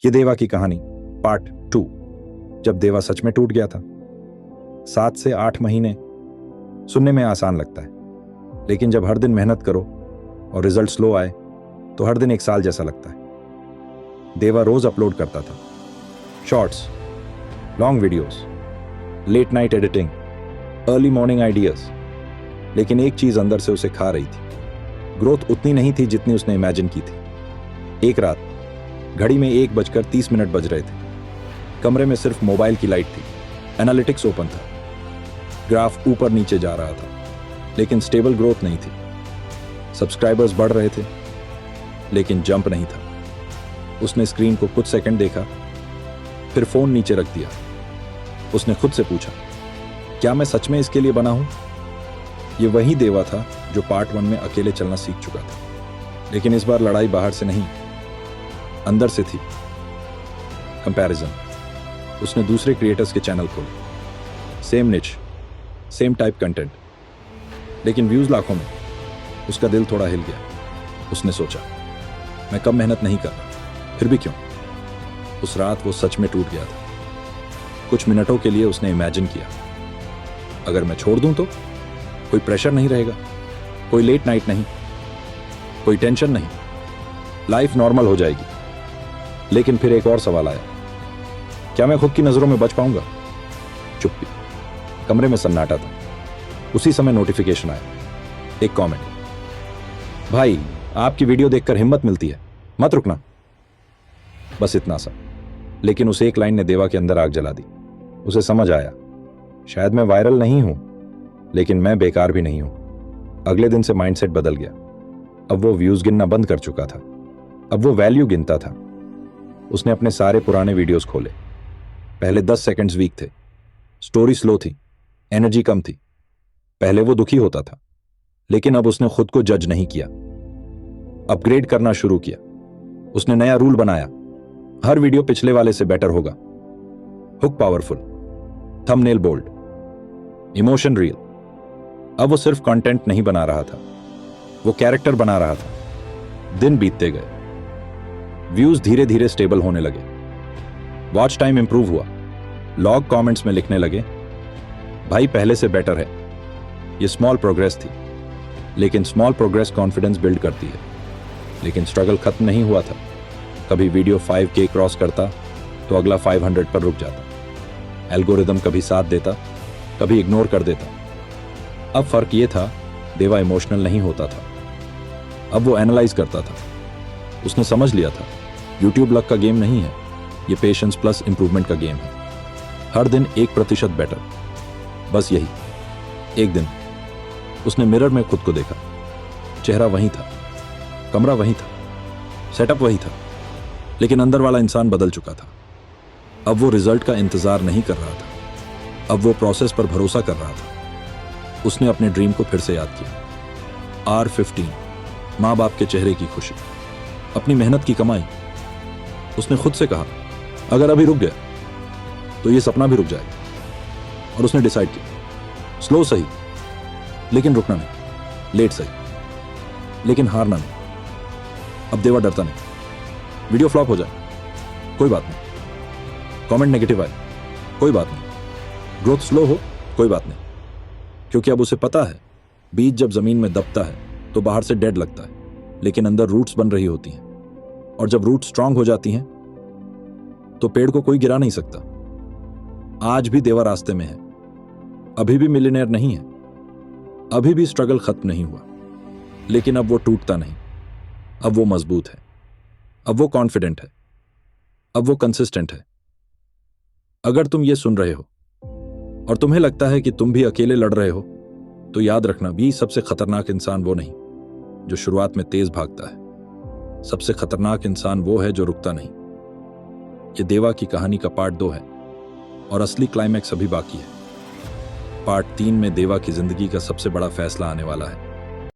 ये देवा की कहानी पार्ट 2। जब देवा सच में टूट गया था। 7 से 8 महीने सुनने में आसान लगता है, लेकिन जब हर दिन मेहनत करो और रिजल्ट स्लो आए तो हर दिन 1 साल जैसा लगता है। देवा रोज अपलोड करता था, shorts, long videos, late night editing, early morning ideas, लेकिन एक चीज अंदर से उसे खा रही थी। ग्रोथ उतनी नहीं थी जितनी उसने इमेजिन की थी। एक रात घड़ी में 1:30 बज रहे थे। कमरे में सिर्फ मोबाइल की लाइट थी, एनालिटिक्स ओपन था, ग्राफ ऊपर नीचे जा रहा था, लेकिन स्टेबल ग्रोथ नहीं थी। सब्सक्राइबर्स बढ़ रहे थे, लेकिन जंप नहीं था। उसने स्क्रीन को कुछ सेकंड देखा, फिर फोन नीचे रख दिया। उसने खुद से पूछा, क्या मैं सच में इसके लिए बना हूं? ये वही देवा था जो पार्ट 1 में अकेले चलना सीख चुका था, लेकिन इस बार लड़ाई बाहर से नहीं, अंदर से थी। कंपैरिजन। उसने दूसरे क्रिएटर्स के चैनल खोले, सेम निच, सेम टाइप कंटेंट, लेकिन व्यूज लाखों में। उसका दिल थोड़ा हिल गया। उसने सोचा, मैं कम मेहनत नहीं कर रहा, फिर भी क्यों? उस रात वो सच में टूट गया था। कुछ मिनटों के लिए उसने इमेजिन किया, अगर मैं छोड़ दूं तो कोई प्रेशर नहीं रहेगा, कोई लेट नाइट नहीं, कोई टेंशन नहीं, लाइफ नॉर्मल हो जाएगी। लेकिन फिर एक और सवाल आया, क्या मैं खुद की नजरों में बच पाऊंगा? चुप्पी। कमरे में सन्नाटा था। उसी समय नोटिफिकेशन आया, एक कमेंट, भाई आपकी वीडियो देखकर हिम्मत मिलती है, मत रुकना। बस इतना सा, लेकिन उस एक लाइन ने देवा के अंदर आग जला दी। उसे समझ आया, शायद मैं वायरल नहीं हूं, लेकिन मैं बेकार भी नहीं हूं। अगले दिन से माइंडसेट बदल गया। अब वो व्यूज गिनना बंद कर चुका था, अब वो वैल्यू गिनता था। उसने अपने सारे पुराने वीडियोस खोले। पहले 10 सेकंड्स वीक थे, स्टोरी स्लो थी, एनर्जी कम थी। पहले वो दुखी होता था, लेकिन अब उसने खुद को जज नहीं किया, अपग्रेड करना शुरू किया। उसने नया रूल बनाया, हर वीडियो पिछले वाले से बेटर होगा। Hook powerful, thumbnail bold, emotion real. अब वो सिर्फ कंटेंट नहीं बना रहा था, वो कैरेक्टर बना रहा था। दिन बीतते गए, व्यूज धीरे धीरे स्टेबल होने लगे, वॉच टाइम इंप्रूव हुआ। लॉग कमेंट्स में लिखने लगे, भाई पहले से बेटर है। ये स्मॉल प्रोग्रेस थी, लेकिन स्मॉल प्रोग्रेस कॉन्फिडेंस बिल्ड करती है। लेकिन स्ट्रगल खत्म नहीं हुआ था। कभी वीडियो 5K क्रॉस करता तो अगला 500 पर रुक जाता। एल्गोरिदम कभी साथ देता, कभी इग्नोर कर देता। अब फर्क ये था, देवा इमोशनल नहीं होता था, अब वो एनालाइज करता था। उसने समझ लिया था, यूट्यूब लक का गेम नहीं है, ये पेशेंस प्लस इंप्रूवमेंट का गेम है। हर दिन 1% बेटर, बस यही। एक दिन उसने मिरर में खुद को देखा। चेहरा वही था, कमरा वही था, सेटअप वही था, लेकिन अंदर वाला इंसान बदल चुका था। अब वो रिजल्ट का इंतजार नहीं कर रहा था, अब वो प्रोसेस पर भरोसा कर रहा था। उसने अपने ड्रीम को फिर से याद किया। R15, माँ बाप के चेहरे की खुशी, अपनी मेहनत की कमाई। उसने खुद से कहा, अगर अभी रुक गया तो ये सपना भी रुक जाएगा। और उसने डिसाइड किया, स्लो सही, लेकिन रुकना नहीं, लेट सही, लेकिन हारना नहीं। अब देवा डरता नहीं। वीडियो फ्लॉप हो जाए, कोई बात नहीं। कमेंट नेगेटिव आए, कोई बात नहीं। ग्रोथ स्लो हो, कोई बात नहीं, क्योंकि अब उसे पता है, बीज जब जमीन में दबता है तो बाहर से डेड लगता है, लेकिन अंदर रूट्स बन रही होती हैं। और जब रूट स्ट्रांग हो जाती हैं तो पेड़ को कोई गिरा नहीं सकता। आज भी देवा रास्ते में है, अभी भी मिलियनेयर नहीं है, अभी भी स्ट्रगल खत्म नहीं हुआ, लेकिन अब वो टूटता नहीं। अब वो मजबूत है, अब वो कॉन्फिडेंट है, अब वो कंसिस्टेंट है। अगर तुम ये सुन रहे हो और तुम्हें लगता है कि तुम भी अकेले लड़ रहे हो, तो याद रखना, भी सबसे खतरनाक इंसान वो नहीं जो शुरुआत में तेज भागता है। सबसे खतरनाक इंसान वो है जो रुकता नहीं। ये देवा की कहानी का पार्ट 2 है, और असली क्लाइमैक्स अभी बाकी है। पार्ट 3 में देवा की जिंदगी का सबसे बड़ा फैसला आने वाला है।